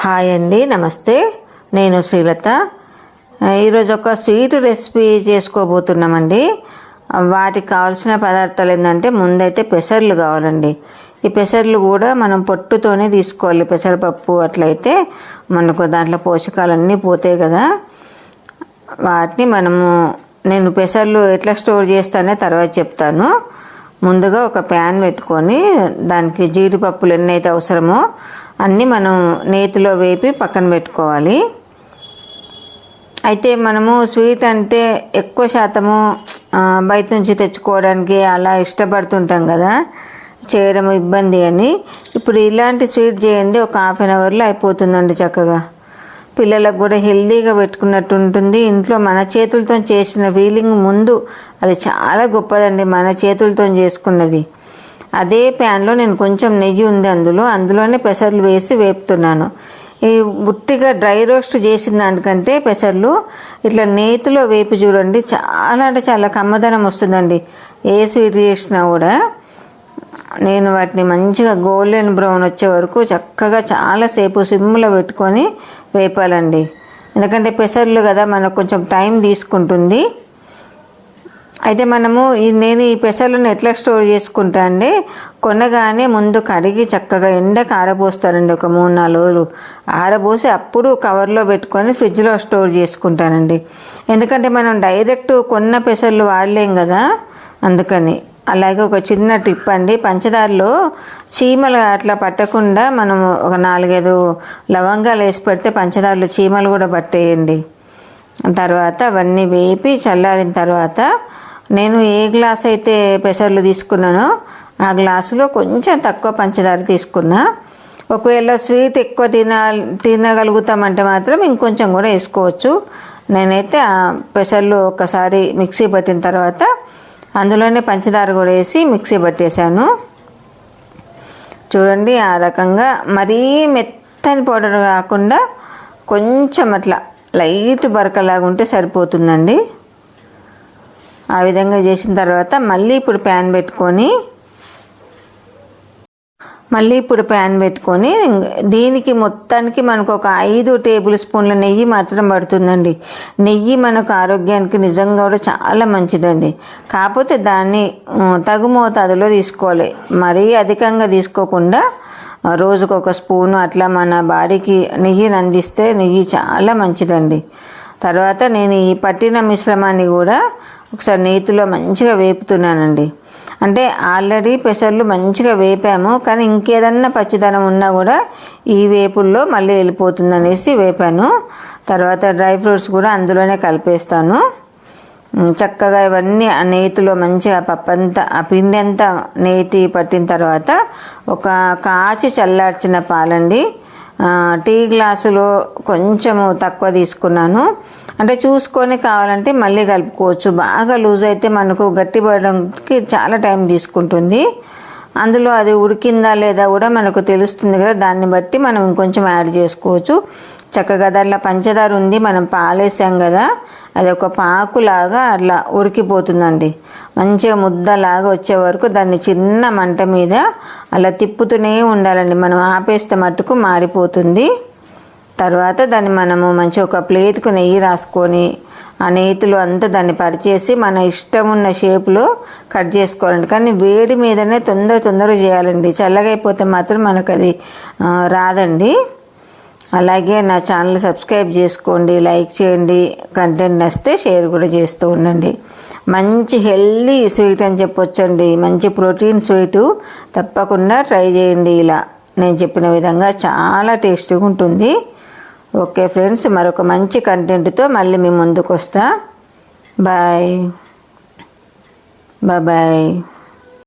Hi అండి, నమస్తే. నేను శ్రీలత. ఈరోజు ఒక స్వీట్ రెసిపీ చేసుకోబోతున్నామండి. వాటికి కావాల్సిన పదార్థాలు ఏంటంటే, ముందైతే పెసర్లు కావాలండి. ఈ పెసర్లు కూడా మనం పొట్టుతోనే తీసుకోవాలి. పెసరపప్పు అట్లయితే మనకు దాంట్లో పోషకాలన్నీ పోతాయి కదా. వాటిని నేను పెసర్లు ఎట్లా స్టోర్ చేస్తానే తర్వాత చెప్తాను. ముందుగా ఒక ప్యాన్ పెట్టుకొని దానికి జీడిపప్పులు ఎన్నైతే అవసరమో అన్నీ మనం నేతిలో వేపి పక్కన పెట్టుకోవాలి. అయితే మనము స్వీట్ అంటే ఎక్కువ శాతము బయట నుంచి తెచ్చుకోవడానికి అలా ఇష్టపడుతుంటాం కదా, చేయడం ఇబ్బంది అని. ఇప్పుడు ఇలాంటి స్వీట్ చేయండి, ఒక హాఫ్ అన్ అవర్లో అయిపోతుందండి చక్కగా. పిల్లలకు కూడా హెల్తీగా పెట్టుకున్నట్టు ఉంటుంది. ఇంట్లో మన చేతులతో చేసిన ఫీలింగ్ ముందు అది చాలా గొప్పదండి, మన చేతులతో చేసుకున్నది. అదే ప్యాన్లో నేను కొంచెం నెయ్యి ఉంది, అందులోనే పెసర్లు వేసి వేపుతున్నాను. ఈ ఉట్టిగా డ్రై రోస్ట్ చేసిన దానికంటే పెసర్లు ఇట్లా నేతిలో వేపి చూడండి, చాలా అంటే చాలా కమ్మదనం వస్తుందండి. ఏ స్వీట్ చేసినా కూడా నేను వాటిని మంచిగా గోల్డెన్ బ్రౌన్ వచ్చే వరకు చక్కగా చాలాసేపు సిమ్లో పెట్టుకొని వేపాలండి. ఎందుకంటే పెసర్లు కదా, మనకు కొంచెం టైం తీసుకుంటుంది. అయితే నేను ఈ పెసర్లను ఎట్లా స్టోర్ చేసుకుంటా అండి, కొనగానే ముందు కడిగి చక్కగా ఎండకు ఆరబోస్తానండి. ఒక 3-4 రోజులు ఆరబోసి అప్పుడు కవర్లో పెట్టుకొని ఫ్రిడ్జ్లో స్టోర్ చేసుకుంటానండి. ఎందుకంటే మనం డైరెక్ట్ కొన్న పెసర్లు వాడలేం కదా, అందుకని. అలాగే ఒక చిన్న టిప్ అండి, పంచదారలో చీమలు అట్లా పట్టకుండా మనం ఒక 4-5 లవంగాలు వేసి పెడితే పంచదారలో చీమలు కూడా పట్టేయండి. తర్వాత అవన్నీ వేపి చల్లారిన తర్వాత నేను ఏ గ్లాస్ అయితే పెసర్లు తీసుకున్నానో ఆ గ్లాసులో కొంచెం తక్కువ పంచదార తీసుకున్నా. ఒకవేళ స్వీట్ ఎక్కువ తినగలుగుతామంటే మాత్రం ఇంకొంచెం కూడా వేసుకోవచ్చు. నేనైతే ఆ పెసర్లు ఒకసారి మిక్సీ పట్టిన తర్వాత అందులోనే పంచదార కూడా వేసి మిక్సీ పట్టేశాను. చూడండి, ఆ రకంగా మరీ మెత్తని పౌడర్ కాకుండా కొంచెం అట్లా లైట్ బరకలాగా ఉంటే సరిపోతుందండి. ఆ విధంగా చేసిన తర్వాత మళ్ళీ ఇప్పుడు ప్యాన్ పెట్టుకొని దీనికి మొత్తానికి మనకు ఒక 5 టేబుల్ స్పూన్ల నెయ్యి మాత్రం పడుతుందండి. నెయ్యి మనకు ఆరోగ్యానికి నిజంగా కూడా చాలా మంచిదండి. కాకపోతే దాన్ని తగు మోతాదులో తీసుకోవాలి. మరీ అధికంగా తీసుకోకుండా రోజుకు 1 స్పూను అట్లా మన బాడీకి నెయ్యిని అందిస్తే నెయ్యి చాలా మంచిదండి. తర్వాత నేను ఈ పట్టిన మిశ్రమాన్ని కూడా ఒకసారి నేతిలో మంచిగా వేపుతున్నానండి. అంటే ఆల్రెడీ పెసర్లు మంచిగా వేపాము, కానీ ఇంకేదన్నా పచ్చిదనం ఉన్నా కూడా ఈ వేపుల్లో మళ్ళీ వెళ్ళిపోతుంది అనేసి వేపాను. తర్వాత డ్రై ఫ్రూట్స్ కూడా అందులోనే కలిపేస్తాను. చక్కగా ఇవన్నీ ఆ నేతిలో మంచిగా పప్పంతా ఆ పిండి అంతా నేతి పట్టిన తర్వాత ఒక కాచి చల్లార్చిన పాలండి, టీ గ్లాసులో కొంచెము తక్కువ తీసుకున్నాను. అంటే చూసుకొని కావాలంటే మళ్ళీ కలుపుకోవచ్చు. బాగా లూజ్ అయితే మనకు గట్టిపడడానికి చాలా టైం తీసుకుంటుంది. అందులో అది ఉడికిందా లేదా కూడా మనకు తెలుస్తుంది కదా, దాన్ని బట్టి మనం ఇంకొంచెం యాడ్ చేసుకోవచ్చు. చక్కగా దాంట్లో పంచదార ఉంది, మనం పాలేసాం కదా, అది ఒక పాకులాగా అట్లా ఉడికిపోతుందండి. మంచిగా ముద్దలాగా వచ్చే వరకు దాన్ని చిన్న మంట మీద అలా తిప్పుతూనే ఉండాలండి. మనం ఆపేస్తే మట్టుకు మాడిపోతుంది. తర్వాత దాన్ని మంచిగా ఒక ప్లేట్కు నెయ్యి రాసుకొని ఆ నేతిలో అంతా దాన్ని పరిచేసి మన ఇష్టం ఉన్న షేప్లో కట్ చేసుకోవాలండి. కానీ వేడి మీదనే తొందరగా చేయాలండి, చల్లగా అయిపోతే మాత్రం మనకు అది రాదండి. అలాగే నా ఛానల్ సబ్స్క్రైబ్ చేసుకోండి, లైక్ చేయండి, కంటెంట్ నచ్చితే షేర్ కూడా చేస్తూ ఉండండి. మంచి హెల్దీ స్వీట్ అని చెప్పొచ్చండి, మంచి ప్రోటీన్ స్వీటు. తప్పకుండా ట్రై చేయండి. ఇలా నేను చెప్పిన విధంగా చాలా టేస్టీగా ఉంటుంది. ఓకే ఫ్రెండ్స్, మరొక మంచి కంటెంట్తో మళ్ళీ మీ ముందుకు వస్తా. బాయ్.